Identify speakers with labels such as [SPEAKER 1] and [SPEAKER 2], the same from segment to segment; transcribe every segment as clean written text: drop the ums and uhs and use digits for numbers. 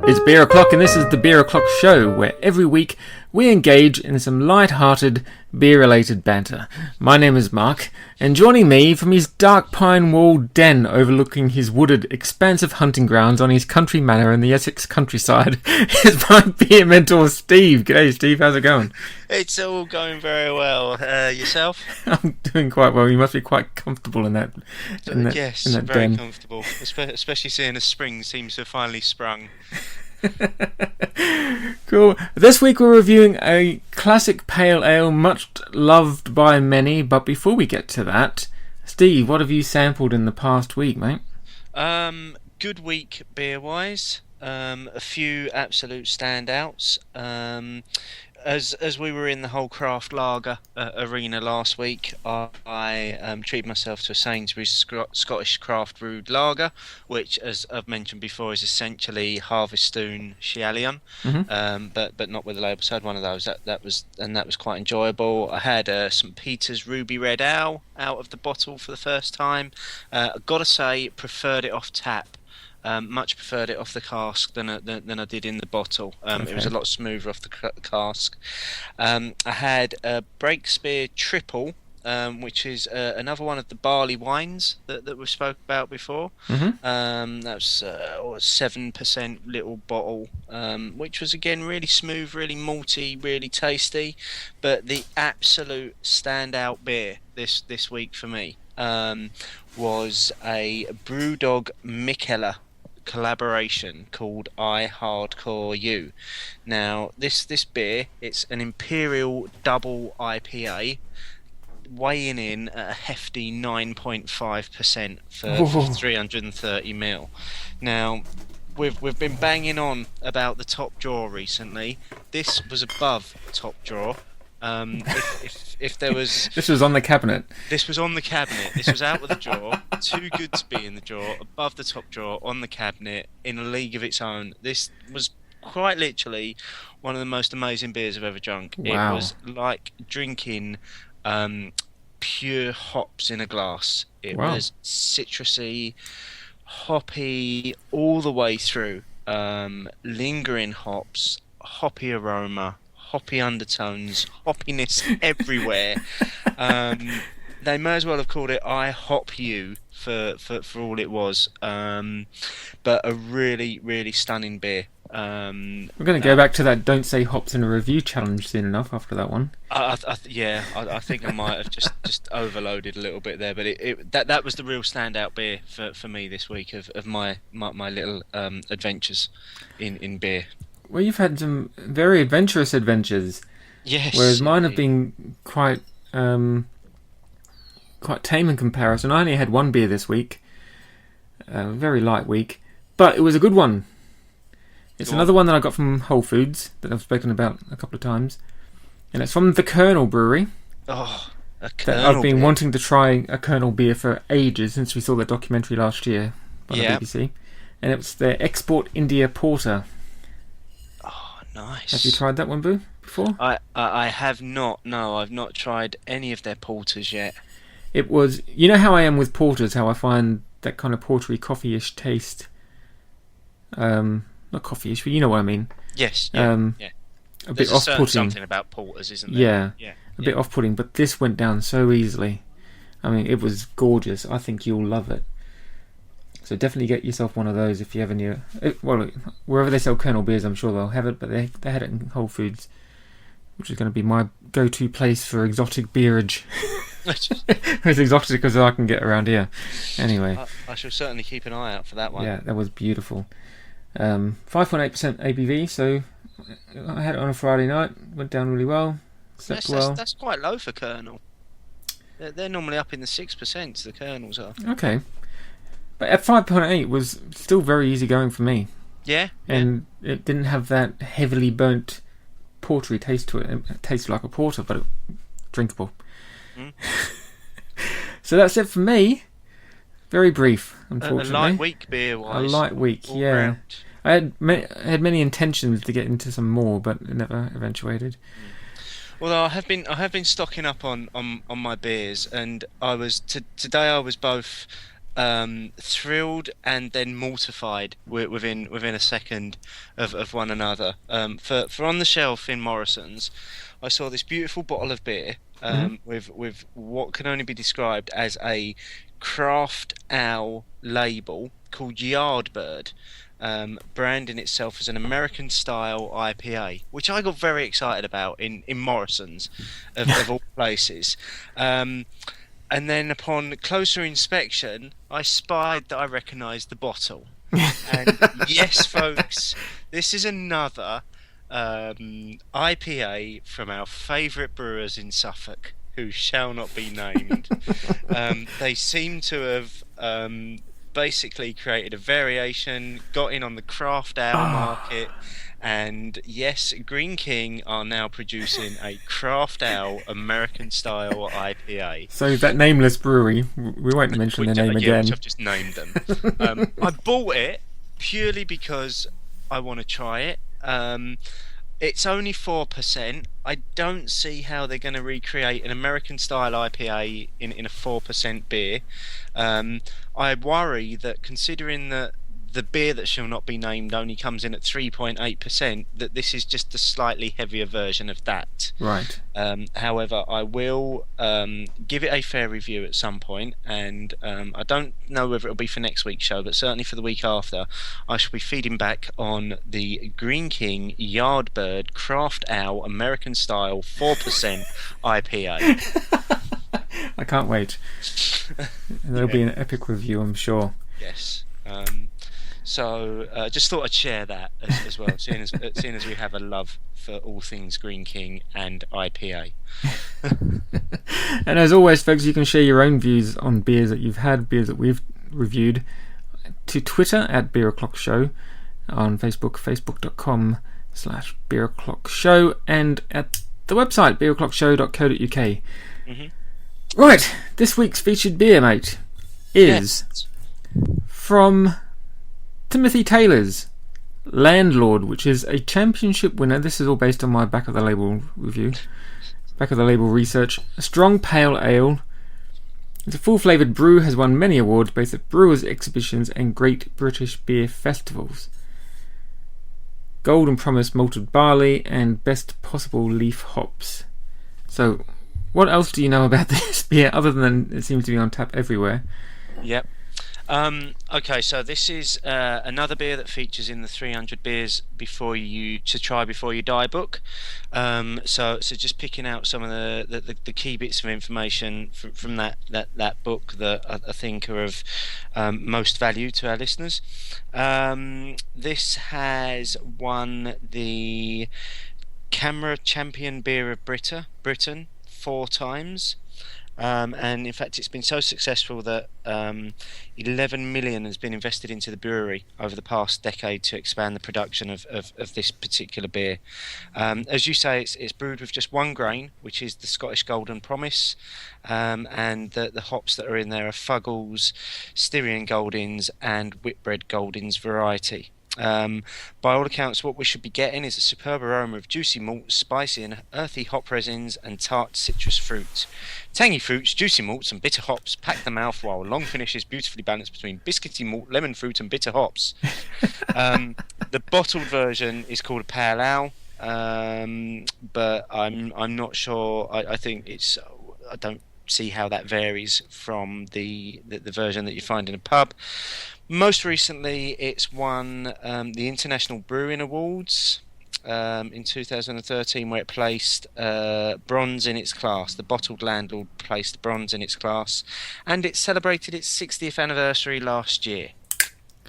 [SPEAKER 1] It's Beer O'Clock, and this is the Beer O'Clock Show, where every week we engage in some light-hearted, beer-related banter. My name is Mark, and joining me from his dark pine-walled den overlooking his wooded, expansive hunting grounds on his country manor in the Essex countryside is my beer mentor, Steve. G'day, Steve. How's it going?
[SPEAKER 2] It's all going very well. Yourself?
[SPEAKER 1] I'm doing quite well. You must be quite comfortable in that.
[SPEAKER 2] Yes,
[SPEAKER 1] in that
[SPEAKER 2] very
[SPEAKER 1] den.
[SPEAKER 2] comfortable. Especially seeing as spring seems to have finally sprung.
[SPEAKER 1] Cool. This week we're reviewing a classic pale ale, much loved by many. But before we get to that, Steve, what have you sampled in the past week, mate?
[SPEAKER 2] Good week beer-wise. A few absolute standouts. As we were in the whole craft lager arena last week, I treated myself to a Sainsbury's Scottish craft brewed lager, which, as I've mentioned before, is essentially Harvestone Shialion, but not with a label. So I had one of those. That was quite enjoyable. I had St Peter's Ruby Red Ale out of the bottle for the first time. I've got to say, preferred it off tap. Much preferred it off the cask than I did in the bottle. It was a lot smoother off the cask. I had a Breakspear Triple, which is another one of the barley wines that we spoke about before. That was a 7% little bottle, which was again really smooth, really malty, really tasty. But the absolute standout beer this week for me was a Brewdog Mikkeller collaboration called I Hardcore You. Now this beer, it's an Imperial double IPA, weighing in at a hefty 9.5% for 330 ml. Now we've been banging on about the top drawer recently. This was above top drawer. If there was...
[SPEAKER 1] This was on the cabinet.
[SPEAKER 2] This was on the cabinet. This was out of the drawer. Too good to be in the drawer. Above the top drawer, on the cabinet, in a league of its own. This was quite literally one of the most amazing beers I've ever drunk.
[SPEAKER 1] Wow.
[SPEAKER 2] It was like drinking pure hops in a glass. It was citrusy, hoppy, all the way through. Lingering hops, hoppy aroma, hoppy undertones, hoppiness everywhere. They may as well have called it I Hop You for all it was. But a really, really stunning beer.
[SPEAKER 1] We're going to go back to that "Don't Say Hops in a Review" challenge soon enough after that one.
[SPEAKER 2] I think I might have just overloaded a little bit there, but that was the real standout beer for me this week of my little adventures in beer.
[SPEAKER 1] Well, you've had some very adventurous adventures.
[SPEAKER 2] Yes.
[SPEAKER 1] Whereas mine have been quite tame in comparison. I only had one beer this week. A very light week. But it was a good one. It's another one that I got from Whole Foods that I've spoken about a couple of times. And it's from the Colonel Brewery.
[SPEAKER 2] Oh, a Colonel
[SPEAKER 1] I've been
[SPEAKER 2] beer.
[SPEAKER 1] wanting to try a Colonel beer for ages since we saw the documentary last year by the BBC. And it was their Export India Porter.
[SPEAKER 2] Nice.
[SPEAKER 1] Have you tried that one, Boo, before?
[SPEAKER 2] I have not. No, I've not tried any of their porters yet.
[SPEAKER 1] It was... You know how I am with porters, how I find that kind of portery, coffee-ish taste. Not coffee-ish, but you know what I mean.
[SPEAKER 2] Yes,
[SPEAKER 1] A
[SPEAKER 2] There's
[SPEAKER 1] bit off-putting.
[SPEAKER 2] something about porters, isn't there?
[SPEAKER 1] Yeah. A bit off-putting, but this went down so easily. I mean, it was gorgeous. I think you'll love it. So definitely get yourself one of those if you ever near... Well, wherever they sell Colonel beers, I'm sure they'll have it, but they had it in Whole Foods, which is going to be my go-to place for exotic beerage. As exotic as I can get around here. Anyway.
[SPEAKER 2] I shall certainly keep an eye out for that one.
[SPEAKER 1] Yeah, that was beautiful. 5.8% ABV, so I had it on a Friday night, went down really well, slept well.
[SPEAKER 2] That's quite low for Colonel. They're normally up in the 6%, the Colonels are.
[SPEAKER 1] Okay. But at 5.8 was still very easy going for me.
[SPEAKER 2] Yeah.
[SPEAKER 1] And it didn't have that heavily burnt portery taste to it. It tasted like a porter, but drinkable. So that's it for me. Very brief, unfortunately.
[SPEAKER 2] A light week beer-wise.
[SPEAKER 1] A light week,
[SPEAKER 2] all
[SPEAKER 1] yeah.
[SPEAKER 2] round.
[SPEAKER 1] I had many intentions to get into some more, but it never eventuated.
[SPEAKER 2] Although I have been stocking up on my beers, and today I was both thrilled and then mortified within a second of one another. For on the shelf in Morrison's, I saw this beautiful bottle of beer
[SPEAKER 1] Mhm.
[SPEAKER 2] with what can only be described as a craft ale label called Yardbird. Branding itself as an American style IPA, which I got very excited about in Morrison's, of all places. Um, and then upon closer inspection, I spied that I recognised the bottle. And yes, folks, this is another IPA from our favourite brewers in Suffolk, who shall not be named. They seem to have basically created a variation, got in on the craft ale market,
[SPEAKER 1] Ah.
[SPEAKER 2] and yes, Green King are now producing a craft ale American style IPA.
[SPEAKER 1] So that nameless brewery, we won't mention their name
[SPEAKER 2] Which
[SPEAKER 1] again.
[SPEAKER 2] I've just named them. I bought it purely because I want to try it. It's only 4%. I don't see how they're going to recreate an American style IPA in a 4% beer. I worry that, considering that the beer that shall not be named only comes in at 3.8%, that this is just a slightly heavier version of that.
[SPEAKER 1] Right.
[SPEAKER 2] However, I will give it a fair review at some point, and I don't know whether it'll be for next week's show, but certainly for the week after, I shall be feeding back on the Green King Yardbird Craft Ale American Style 4% IPA.
[SPEAKER 1] I can't wait. There'll be an epic review, I'm sure.
[SPEAKER 2] Yes. So just thought I'd share that as well, seeing as we have a love for all things Green King and IPA.
[SPEAKER 1] And as always, folks, you can share your own views on beers that you've had, beers that we've reviewed, to Twitter at Beer O'Clock Show, on Facebook, facebook.com/Beer O'Clock Show, and at the website beeroclockshow.co.uk. Right, this week's featured beer, mate, is from Timothy Taylor's Landlord, which is a championship winner. This is all based on my back of the label review, back of the label research. A strong pale ale. It's a full flavoured brew, has won many awards both at brewers' exhibitions and Great British Beer Festivals. Golden Promise malted barley and best possible leaf hops. So, what else do you know about this beer other than it seems to be on tap everywhere?
[SPEAKER 2] Yep. Okay, so this is another beer that features in the 300 beers to try before you die book. So just picking out some of the key bits of information from that book that I think are of most value to our listeners. This has won the Camera Champion Beer of Britain 4 times. And in fact, it's been so successful that 11 million has been invested into the brewery over the past decade to expand the production of this particular beer. As you say, it's brewed with just one grain, which is the Scottish Golden Promise, and the hops that are in there are Fuggles, Styrian Goldings, and Whitbread Goldings variety. By all accounts, what we should be getting is a superb aroma of juicy malt, spicy and earthy hop resins, and tart citrus fruit. Tangy fruits, juicy malts, and bitter hops pack the mouth, while long finish is beautifully balanced between biscuity malt, lemon fruit, and bitter hops. The bottled version is called a pale ale, but I'm not sure. I think I don't see how that varies from the version that you find in a pub. Most recently, it's won the International Brewing Awards in 2013, where it placed bronze in its class. The bottled Landlord placed bronze in its class, and it celebrated its 60th anniversary last year.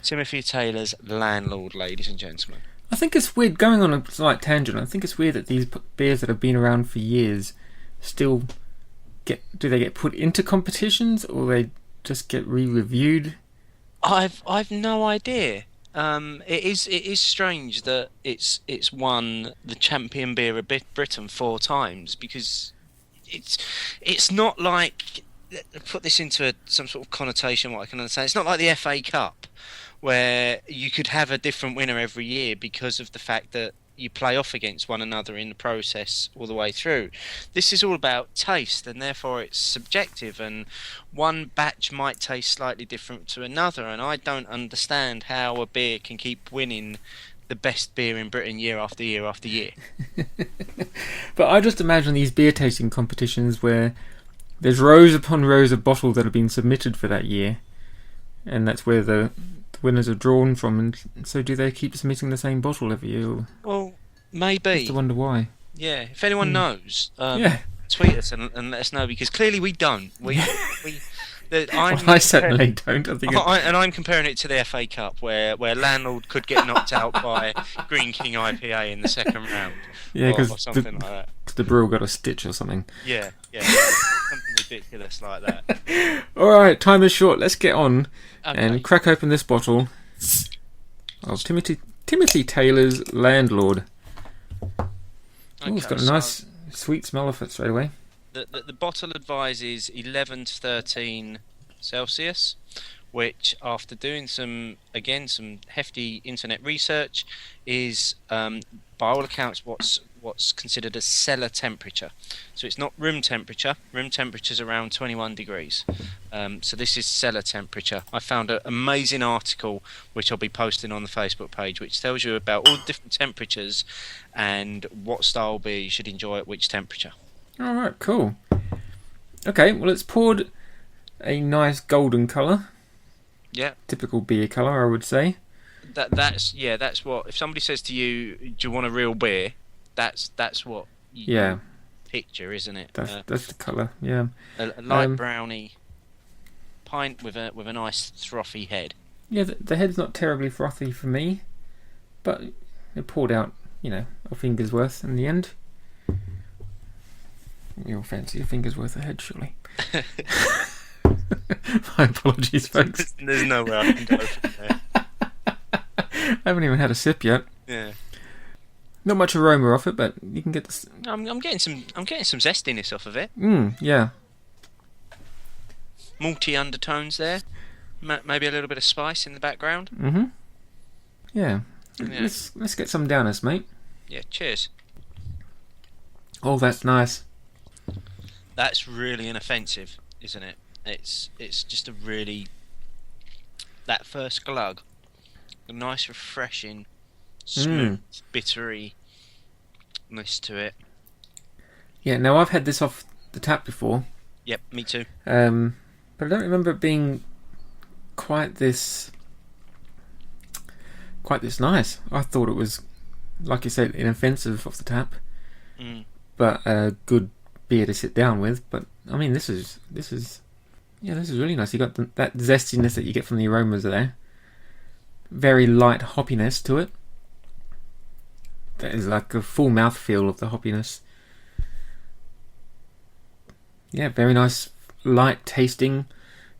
[SPEAKER 2] Timothy Taylor's Landlord, ladies and gentlemen.
[SPEAKER 1] I think it's weird, going on a slight tangent, I think it's weird that these beers that have been around for years still do they get put into competitions, or they just get re-reviewed?
[SPEAKER 2] I've no idea. It is strange that it's won the champion beer of Britain 4 times, because it's not like, put this into some sort of connotation what I can understand. It's not like the FA Cup, where you could have a different winner every year because of the fact that you play off against one another in the process all the way through. This is all about taste, and therefore it's subjective, and one batch might taste slightly different to another, and I don't understand how a beer can keep winning the best beer in Britain year after year after year.
[SPEAKER 1] But I just imagine these beer tasting competitions where there's rows upon rows of bottles that have been submitted for that year, and that's where the winners are drawn from. And so, do they keep submitting the same bottle every year? Or
[SPEAKER 2] Well, maybe.
[SPEAKER 1] just to wonder why.
[SPEAKER 2] Yeah, if anyone knows,
[SPEAKER 1] Yeah.
[SPEAKER 2] tweet us and let us know, because clearly we don't.
[SPEAKER 1] I certainly don't. I think
[SPEAKER 2] I'm comparing it to the FA Cup, where Landlord could get knocked out by Green King IPA in the second round.
[SPEAKER 1] yeah,
[SPEAKER 2] or
[SPEAKER 1] because
[SPEAKER 2] something like that.
[SPEAKER 1] the brewer got a stitch or something.
[SPEAKER 2] Yeah, something ridiculous like that.
[SPEAKER 1] All right, time is short. Let's get on
[SPEAKER 2] Okay.
[SPEAKER 1] and crack open this bottle of Timothy Taylor's Landlord. Oh, it's got a nice sweet smell of it straight away.
[SPEAKER 2] The bottle advises 11 to 13 Celsius, which, after doing some hefty internet research, is by all accounts what's considered a cellar temperature. So it's not room temperature. Room temperature is around 21 degrees. So this is cellar temperature. I found an amazing article which I'll be posting on the Facebook page, which tells you about all the different temperatures and what style beer you should enjoy at which temperature.
[SPEAKER 1] All right, cool. Okay, well, it's poured a nice golden colour.
[SPEAKER 2] Yeah.
[SPEAKER 1] Typical beer colour, I would say.
[SPEAKER 2] That's what, if somebody says to you, "Do you want a real beer?" That's what you picture, isn't it?
[SPEAKER 1] That's the colour. Yeah.
[SPEAKER 2] A light browny pint with a nice frothy head.
[SPEAKER 1] Yeah, the head's not terribly frothy for me, but it poured out, a finger's worth in the end. You'll fancy a finger's worth of head, surely. My apologies, folks.
[SPEAKER 2] There's nowhere I can go from there.
[SPEAKER 1] I haven't even had a sip yet.
[SPEAKER 2] Yeah.
[SPEAKER 1] Not much aroma off it, but you can get this.
[SPEAKER 2] I'm getting some zestiness off of it.
[SPEAKER 1] Yeah.
[SPEAKER 2] Malty undertones there. Maybe a little bit of spice in the background.
[SPEAKER 1] Mm-hmm. Yeah. Let's get some down us, mate.
[SPEAKER 2] Yeah. Cheers.
[SPEAKER 1] Oh, that's nice.
[SPEAKER 2] That's really inoffensive, isn't it? It's just a really, that first glug, a nice refreshing, smooth, bittery ness to it.
[SPEAKER 1] Yeah. Now I've had this off the tap before.
[SPEAKER 2] Yep, me too.
[SPEAKER 1] But I don't remember it being quite this nice. I thought it was, like you said, inoffensive off the tap, but a good beer to sit down with. But I mean, this is really nice. You got that zestiness that you get from the aromas there. Very light hoppiness to it. That is like a full mouthfeel of the hoppiness. Yeah, very nice, light tasting.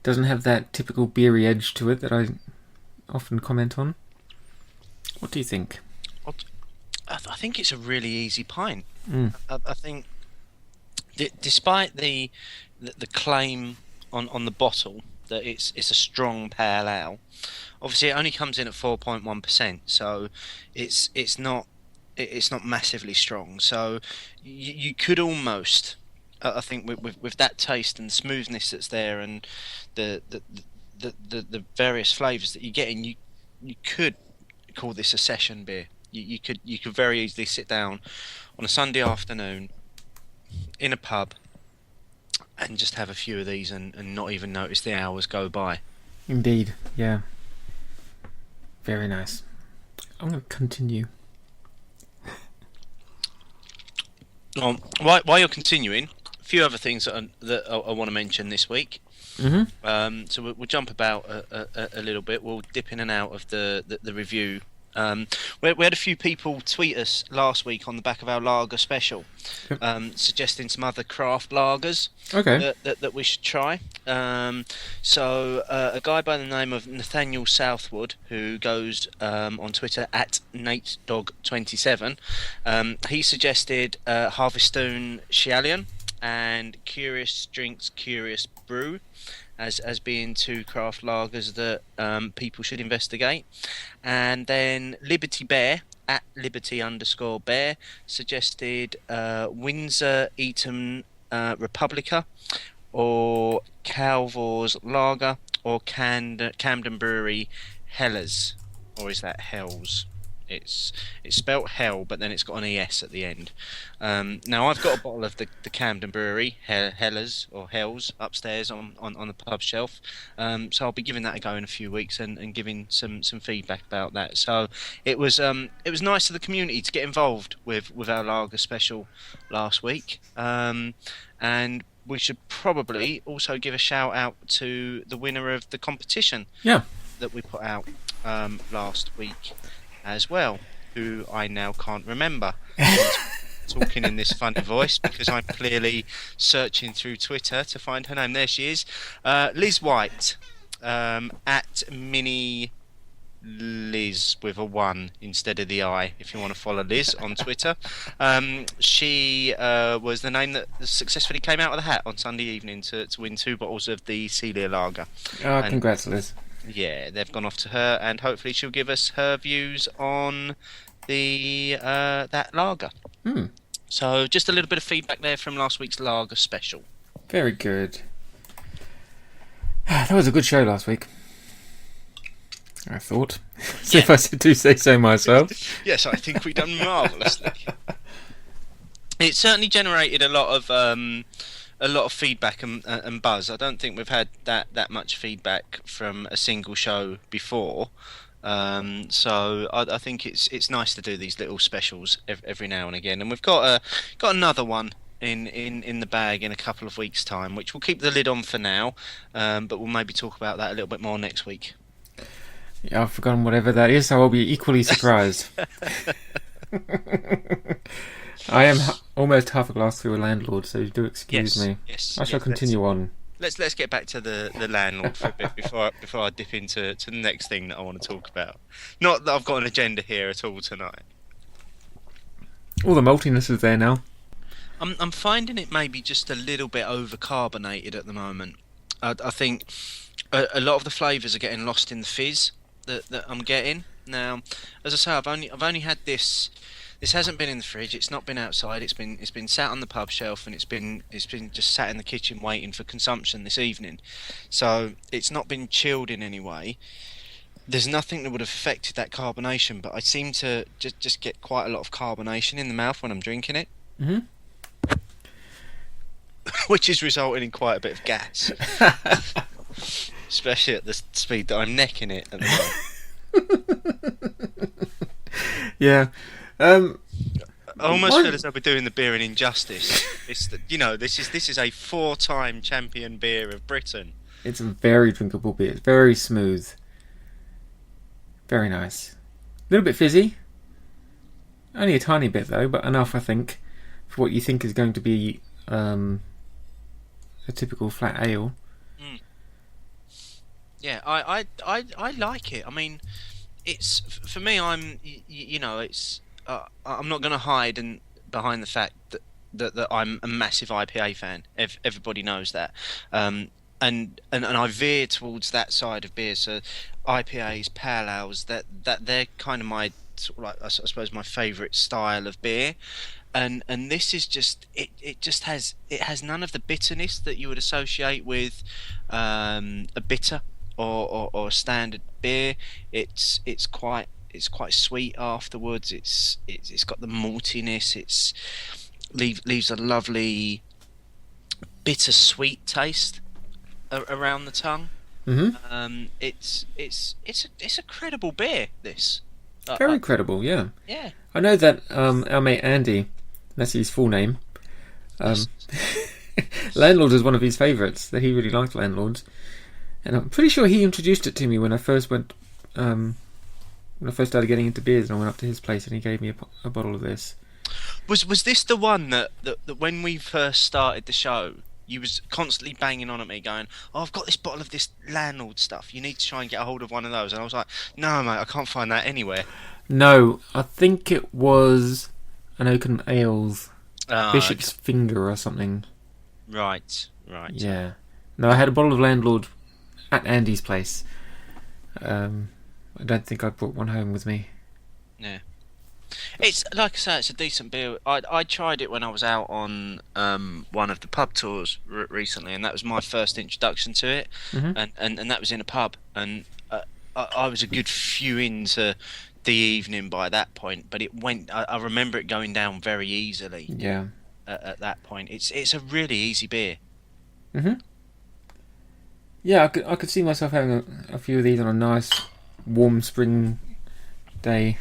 [SPEAKER 1] Doesn't have that typical beery edge to it that I often comment on. What do you think?
[SPEAKER 2] I think it's a really easy pint. I think, despite the claim on the bottle that it's a strong pale ale, obviously it only comes in at 4.1%, so it's not massively strong. So you could almost, I think, with that taste and smoothness that's there, and the various flavours that you get in, you could call this a session beer. You could very easily sit down on a Sunday afternoon in a pub and just have a few of these and not even notice the hours go by.
[SPEAKER 1] Indeed, yeah. Very nice. I'm going to continue.
[SPEAKER 2] While you're continuing, a few other things that I want to mention this week.
[SPEAKER 1] Mm-hmm.
[SPEAKER 2] So we'll jump about a little bit. We'll dip in and out of the review. We had a few people tweet us last week on the back of our lager special, suggesting some other craft lagers that we should try. So a guy by the name of Nathaniel Southwood, who goes on Twitter at NateDog27, he suggested Harvestone Shialian and Curious Drinks Curious Brew as being two craft lagers that people should investigate. And then Liberty Bear at liberty_bear suggested Windsor Eton Republica, or Calvor's Lager, or Camden Brewery Hellers, or is that Hells? It's spelt hell, but then it's got an es at the end. Now I've got a bottle of the Camden Brewery Hellers or Hells upstairs on the pub shelf, so I'll be giving that a go in a few weeks and giving some feedback about that. So it was nice of the community to get involved with our lager special last week, and we should probably also give a shout out to the winner of the competition that we put out last week as well, who I now can't remember. Talking in this funny voice because I'm clearly searching through Twitter to find her name. There she is, Liz White, at Mini Liz with a 1 instead of the I, if you want to follow Liz on Twitter. She was the name that successfully came out of the hat on Sunday evening to win 2 bottles of the Celia Lager.
[SPEAKER 1] Congrats, Liz.
[SPEAKER 2] Yeah, they've gone off to her, and hopefully she'll give us her views on the that lager. So just a little bit of feedback there from last week's lager special.
[SPEAKER 1] Very good. That was a good show last week, I thought. If I do say so myself.
[SPEAKER 2] Yes, I think we've done marvellously. It certainly generated a lot of feedback and buzz. I don't think we've had that much feedback from a single show before. So I think it's nice to do these little specials every now and again, and we've got another one in the bag in a couple of weeks' time, which we'll keep the lid on for now, but we'll maybe talk about that a little bit more next week.
[SPEAKER 1] Yeah, I've forgotten whatever that is, so I'll be equally surprised. I am almost half a glass through a Landlord, so do excuse me.
[SPEAKER 2] Yes,
[SPEAKER 1] I shall continue on.
[SPEAKER 2] Let's get back to the Landlord for a bit before I dip into the next thing that I want to talk about. Not that I've got an agenda here at all tonight.
[SPEAKER 1] All the maltiness is there now.
[SPEAKER 2] I'm finding it maybe just a little bit over-carbonated at the moment. I think a lot of the flavours are getting lost in the fizz that I'm getting. Now, as I say, I've only had this. This hasn't been in the fridge. It's not been outside. It's been sat on the pub shelf, and it's been just sat in the kitchen waiting for consumption this evening. So it's not been chilled in any way. There's nothing that would have affected that carbonation, but I seem to just get quite a lot of carbonation in the mouth when I'm drinking it. Which is resulting in quite a bit of gas. Especially at the speed that I'm necking it at the moment.
[SPEAKER 1] Yeah.
[SPEAKER 2] I almost feel as though we're doing the beer an injustice. This is a 4-time champion beer of Britain.
[SPEAKER 1] It's a very drinkable beer. It's very smooth. Very nice. A little bit fizzy. Only a tiny bit though, but enough, I think, for what you think is going to be a typical flat ale.
[SPEAKER 2] Yeah, I like it. I mean, it's for me. I'm not going to hide behind the fact that I'm a massive IPA fan. Everybody knows that. And I veer towards that side of beer. So IPAs, pale ales, that they're kind of my sort of like, I suppose, my favourite style of beer. And this is just it has none of the bitterness that you would associate with a bitter or a standard beer. It's quite sweet afterwards. It's got the maltiness. It's leaves a lovely bittersweet taste around the tongue. It's a credible beer. This
[SPEAKER 1] very credible. Yeah.
[SPEAKER 2] Yeah.
[SPEAKER 1] I know that our mate Andy, that's his full name. Landlord is one of his favourites. That he really liked Landlords, and I'm pretty sure he introduced it to me when I first went. When I first started getting into beers, and I went up to his place, and he gave me a bottle of this.
[SPEAKER 2] Was this the one that when we first started the show, you was constantly banging on at me, going, "Oh, I've got this bottle of this Landlord stuff. You need to try and get a hold of one of those." And I was like, "No, mate, I can't find that anywhere."
[SPEAKER 1] No, I think it was an Oaken Ales Bishop's Finger or something.
[SPEAKER 2] Right.
[SPEAKER 1] Yeah. No, I had a bottle of Landlord at Andy's place. I don't think I brought one home with me.
[SPEAKER 2] Yeah. It's like I say, it's a decent beer. I tried it when I was out on one of the pub tours recently, and that was my first introduction to it,
[SPEAKER 1] Hmm.
[SPEAKER 2] and that was in a pub, and I was a good few into the evening by that point, but it went. I remember it going down very easily
[SPEAKER 1] Yeah.
[SPEAKER 2] at that point. It's a really easy beer.
[SPEAKER 1] Hmm. Yeah, I could see myself having a few of these on a nice warm spring day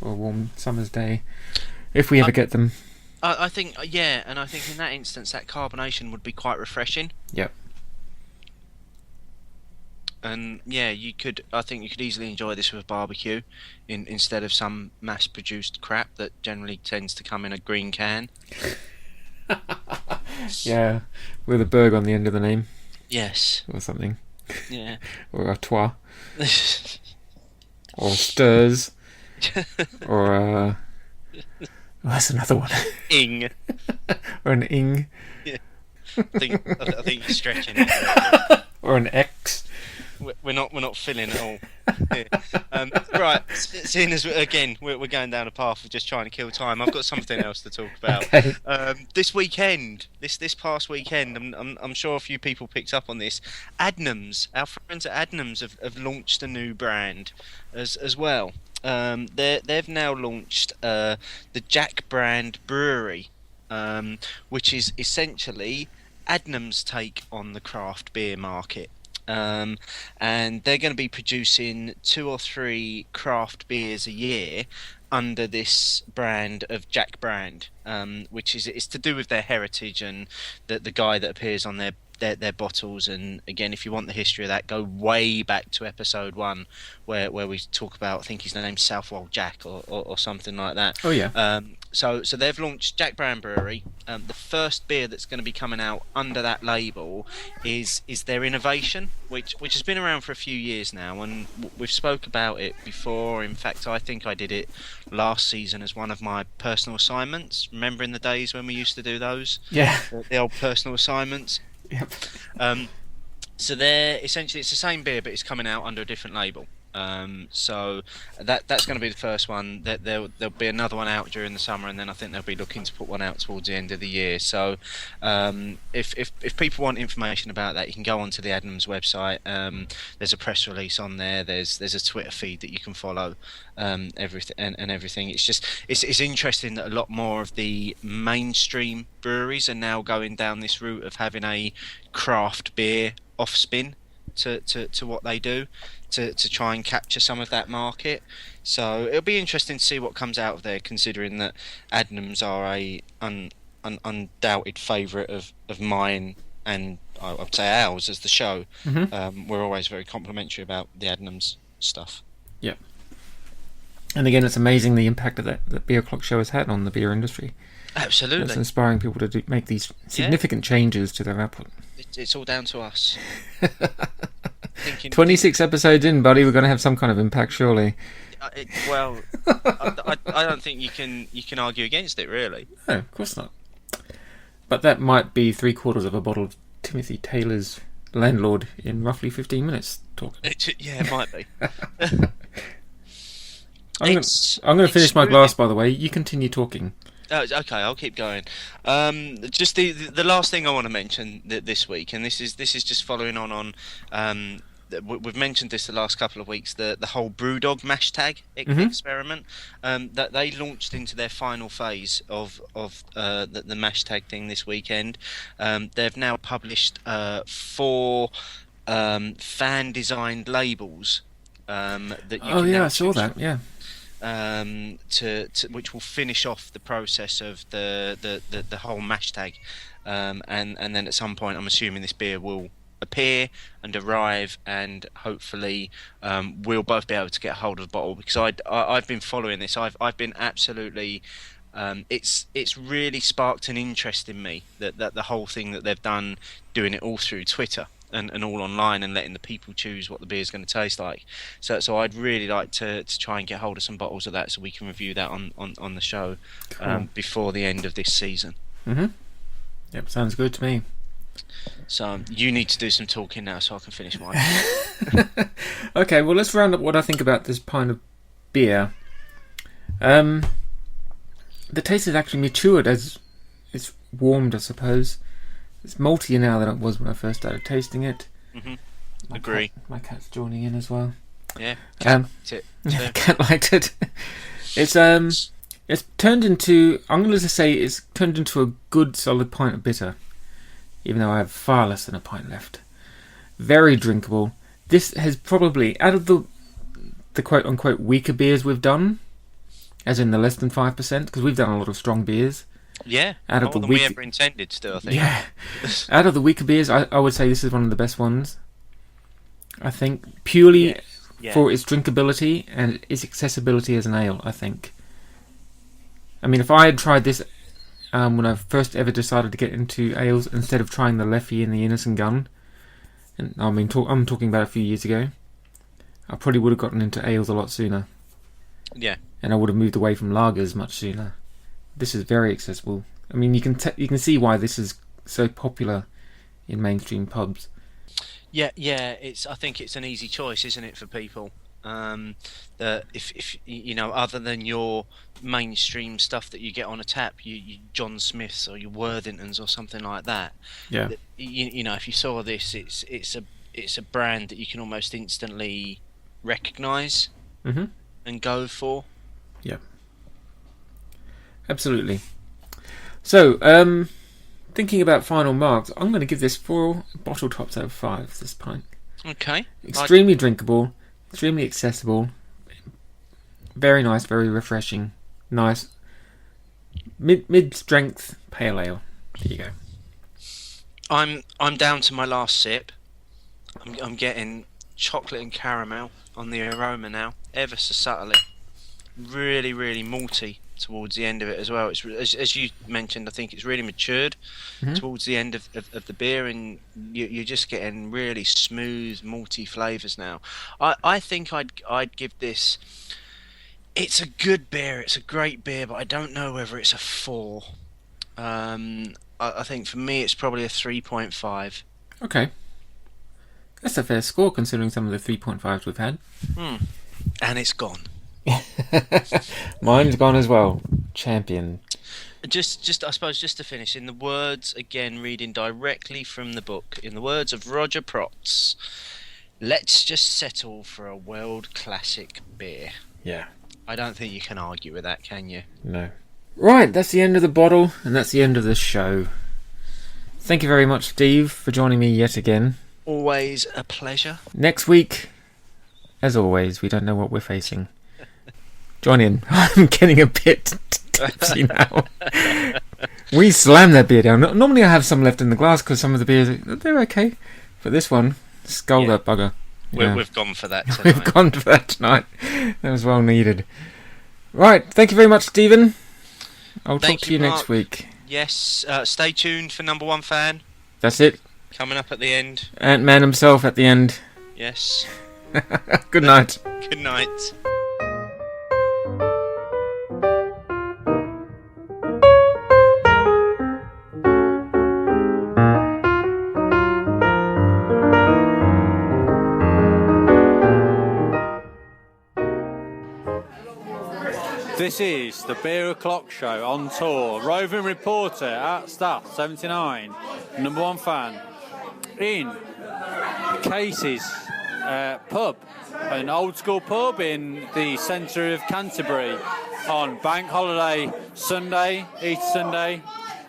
[SPEAKER 1] or warm summer's day if we
[SPEAKER 2] I,
[SPEAKER 1] ever get them.
[SPEAKER 2] I think yeah, and I think in that instance that carbonation would be quite refreshing.
[SPEAKER 1] Yep.
[SPEAKER 2] And yeah, I think you could easily enjoy this with barbecue, instead of some mass-produced crap that generally tends to come in a green can.
[SPEAKER 1] Yeah, with a berg on the end of the name
[SPEAKER 2] Yes.
[SPEAKER 1] or something,
[SPEAKER 2] Yeah.
[SPEAKER 1] or a toi, or stirs, or oh, that's another one,
[SPEAKER 2] Ing.
[SPEAKER 1] or an ing,
[SPEAKER 2] I think you're stretching it.
[SPEAKER 1] or an X.
[SPEAKER 2] We're not filling it all. Yeah. Right. Seeing as again we're going down a path of just trying to kill time, I've got something else to talk about.
[SPEAKER 1] Okay.
[SPEAKER 2] This weekend, this past weekend, I'm sure a few people picked up on this. Adnams, our friends at Adnams have launched a new brand as well. They've now launched the Jack Brand Brewery, which is essentially Adnams' take on the craft beer market. And they're going to be producing 2 or 3 craft beers a year under this brand of Jack Brand, which is it's to do with their heritage and the guy that appears on their bottles. And again, if you want the history of that, go way back to episode 1 where we talk about, I think his name's Southwold Jack or something like that.
[SPEAKER 1] Oh yeah.
[SPEAKER 2] So they've launched Jack Brand Brewery. The first beer that's going to be coming out under that label is their innovation, which has been around for a few years now, and we've spoke about it before. In fact, I think I did it last season as one of my personal assignments. Remember in the days when we used to do those?
[SPEAKER 1] Yeah.
[SPEAKER 2] The old personal assignments.
[SPEAKER 1] Yep.
[SPEAKER 2] So they're essentially, it's the same beer, but it's coming out under a different label. So that's going to be the first one. That there'll be another one out during the summer, and then I think they'll be looking to put one out towards the end of the year. So if people want information about that, you can go onto the Adams website. There's a press release on there. There's a Twitter feed that you can follow. Everything and everything. It's just it's interesting that a lot more of the mainstream breweries are now going down this route of having a craft beer off spin to what they do to try and capture some of that market. So it'll be interesting to see what comes out of there, considering that Adnams are a undoubted favourite of mine, and I'd say ours as the show.
[SPEAKER 1] Mm-hmm.
[SPEAKER 2] We're always very complimentary about the Adnams stuff.
[SPEAKER 1] Yep. And again, it's amazing the impact that Beer O'Clock Show has had on the beer industry.
[SPEAKER 2] Absolutely.
[SPEAKER 1] It's inspiring people to make these significant changes to their output.
[SPEAKER 2] It's all down to us.
[SPEAKER 1] 26 episodes in, buddy, we're going to have some kind of impact, surely.
[SPEAKER 2] I don't think you can argue against it, really.
[SPEAKER 1] No, of course not. But that might be 3/4 of a bottle of Timothy Taylor's Landlord in roughly 15 minutes talking.
[SPEAKER 2] Yeah, it might be.
[SPEAKER 1] I'm going to finish my glass, by the way. You continue talking.
[SPEAKER 2] Oh, okay, I'll keep going. Just the last thing I want to mention this week, and this is just following on. We've mentioned this the last couple of weeks. The whole BrewDog hashtag experiment that they launched into their final phase of the hashtag thing this weekend. They've now published 4 fan designed labels that you can.
[SPEAKER 1] Oh yeah,
[SPEAKER 2] now
[SPEAKER 1] I saw that. Yeah.
[SPEAKER 2] To which will finish off the process of the whole hashtag, and then at some point I'm assuming this beer will appear and arrive, and hopefully we'll both be able to get hold of the bottle, because I've been following this. I've been absolutely it's really sparked an interest in me, that the whole thing that they've done, doing it all through Twitter and all online, and letting the people choose what the beer is going to taste like. So I'd really like to try and get hold of some bottles of that so we can review that on the show. Cool. Before the end of this season.
[SPEAKER 1] Yep, sounds good to me.
[SPEAKER 2] So you need to do some talking now so I can finish mine.
[SPEAKER 1] Okay, well, let's round up what I think about this pint of beer. the taste has actually matured as it's warmed, I suppose. It's maltier now than it was when I first started tasting it.
[SPEAKER 2] Mm-hmm.
[SPEAKER 1] My
[SPEAKER 2] Agree.
[SPEAKER 1] My cat's joining in as well.
[SPEAKER 2] Yeah.
[SPEAKER 1] Yeah, cat liked it. It's turned into. I'm going to say it's turned into a good solid pint of bitter, even though I have far less than a pint left. Very drinkable. This has probably, out of the quote unquote weaker beers we've done, as in the less than 5%, because we've done a lot of strong beers.
[SPEAKER 2] Yeah.
[SPEAKER 1] Out of
[SPEAKER 2] more than we ever intended. Still, I think.
[SPEAKER 1] Yeah. Out of the weaker beers, I would say this is one of the best ones. I think purely for its drinkability and its accessibility as an ale. I think. I mean, if I had tried this when I first ever decided to get into ales, instead of trying the Leffy and the Innocent Gun, and I mean, I'm talking about a few years ago, I probably would have gotten into ales a lot sooner.
[SPEAKER 2] Yeah.
[SPEAKER 1] And I would have moved away from lagers much sooner. This is very accessible. I mean, you can see why this is so popular in mainstream pubs.
[SPEAKER 2] Yeah. I think it's an easy choice, isn't it, for people? That if you know, other than your mainstream stuff that you get on a tap, you John Smiths or your Worthingtons or something like that.
[SPEAKER 1] Yeah.
[SPEAKER 2] You know, if you saw this, it's a brand that you can almost instantly recognise and go for.
[SPEAKER 1] Yeah. Absolutely. So, thinking about final marks, I'm going to give this 4 bottle tops out of 5. This pint.
[SPEAKER 2] Okay.
[SPEAKER 1] Extremely drinkable, extremely accessible, very nice, very refreshing, nice mid strength pale ale. There you go.
[SPEAKER 2] I'm down to my last sip. I'm getting chocolate and caramel on the aroma now, ever so subtly. Really, really malty towards the end of it as well. It's as you mentioned, I think it's really matured towards the end of the beer, and you're just getting really smooth malty flavours now. I think I'd give this. It's a good beer. It's a great beer, but I don't know whether it's a 4. I think for me it's probably a 3.5.
[SPEAKER 1] Okay, that's a fair score considering some of the 3.5s we've had.
[SPEAKER 2] And it's gone.
[SPEAKER 1] Mine's gone as well. Champion.
[SPEAKER 2] Just I suppose, just to finish, in the words, again, reading directly from the book, in the words of Roger Protz, let's just settle for a world classic beer.
[SPEAKER 1] Yeah.
[SPEAKER 2] I don't think you can argue with that, can you?
[SPEAKER 1] No. Right, that's the end of the bottle, and that's the end of the show. Thank you very much, Steve, for joining me yet again.
[SPEAKER 2] Always a pleasure.
[SPEAKER 1] Next week, as always, we don't know what we're facing. Join in. I'm getting a bit tipsy now. We slammed that beer down. Normally I have some left in the glass because some of the beers, they're okay. But this one, skull that bugger. Yeah.
[SPEAKER 2] We've gone for that tonight.
[SPEAKER 1] We've gone for that tonight. That was well needed. Right, thank you very much, Stephen. I'll talk to you
[SPEAKER 2] Mark.
[SPEAKER 1] next week.
[SPEAKER 2] Yes, stay tuned for Number One Fan.
[SPEAKER 1] That's it.
[SPEAKER 2] Coming up at the end.
[SPEAKER 1] Ant-Man himself at the end.
[SPEAKER 2] Yes.
[SPEAKER 1] Good night.
[SPEAKER 2] Good night.
[SPEAKER 3] This is the Beer O'Clock Show on tour. Roving reporter at Staff 79, Number One Fan, in Casey's pub, an old school pub in the centre of Canterbury on Bank Holiday Sunday, Easter Sunday.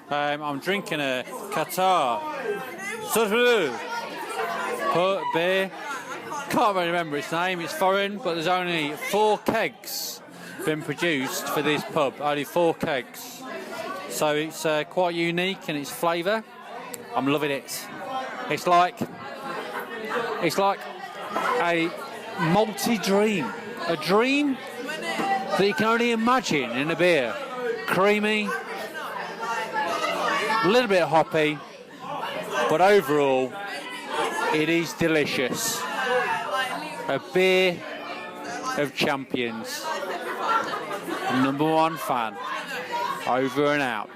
[SPEAKER 3] I'm drinking a Qatar beer. Can't really remember its name, it's foreign, but there's only 4 kegs been produced for this pub, only 4 kegs, so it's quite unique in its flavour. I'm loving it. It's like a multi-dream, a dream that you can only imagine in a beer. Creamy, a little bit hoppy, but overall it is delicious. A beer of champions. Number One Fan, over and out.